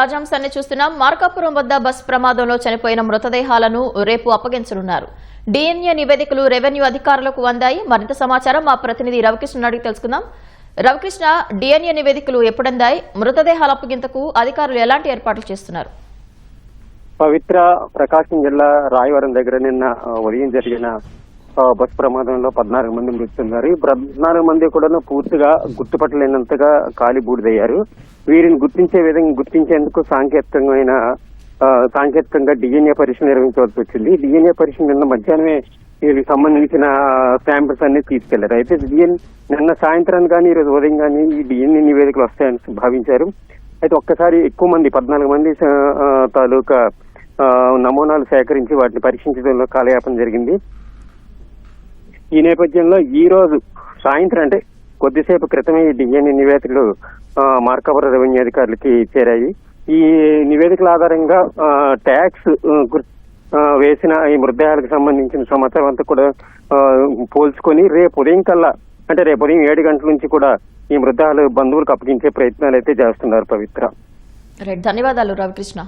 తాజాంశాన్ని చూస్తున్నాం. మార్కాపురం వద్ద బస్ ప్రమాదంలో చనిపోయిన మృతదేహాలను రేపు అప్పగించనున్నారు. డిఎన్ఏ నివేదికలు రెవెన్యూ అధికారులకు అందాయి. మరింత సమాచారం మా ప్రతినిధి రవికృష్ణ అడిగి తెలుసుకుందాం. రవికృష్ణ, డిఎన్ఏ నివేదికలు ఎప్పుడందాయి? మృతదేహాల అప్పగింతకు అధికారులు ఎలాంటి ఏర్పాట్లు చేస్తున్నారు? పవిత్ర ప్రకాశం జిల్లా రాయవరం దగ్గర నిన్న ఉదయం జరిగిన బస్ ప్రమాదంలో 14 మంది మృతి చెందారు. ఈ 14 మంది కూడా పూర్తిగా గుర్తుపట్టలేనంతగా కాలి బూడిదయ్యారు. వీరిని గుర్తించేందుకు సాంకేతికంగా డిఎన్ఏ పరీక్ష నిర్వహించవలసి వచ్చింది. డిఎన్ఏ పరీక్ష నిన్న మధ్యాహ్నమే వీరికి సంబంధించిన శాంపిల్స్ అన్ని తీసుకెళ్లారు. అయితే నిన్న సాయంత్రం కానీ ఈరోజు ఉదయం కానీ ఈ డిఎన్ఏ నివేదికలు వస్తాయని భావించారు. అయితే ఒక్కసారి ఎక్కువ మంది 14 మంది తాలూకా నమూనాలు సేకరించి వాటిని పరీక్షించడంలో కాలయాపన జరిగింది. ఈ నేపథ్యంలో ఈ రోజు సాయంత్రం అంటే కొద్దిసేపు క్రితమే ఈ డిఎన్ఏ నివేదికలు మార్కాపురం రెవెన్యూ అధికారులకి చేరాయి. ఈ నివేదికల ఆధారంగా ట్యాక్స్ వేసిన ఈ మృతదేహాలకు సంబంధించిన సమాచారం అంతా కూడా పోల్చుకొని రేపు ఉదయం 7 గంటల నుంచి కూడా ఈ మృతదేహాలు బంధువులకు అప్పగించే ప్రయత్నాలు అయితే చేస్తున్నారు. పవిత్ర, ధన్యవాదాలు రవికృష్ణ.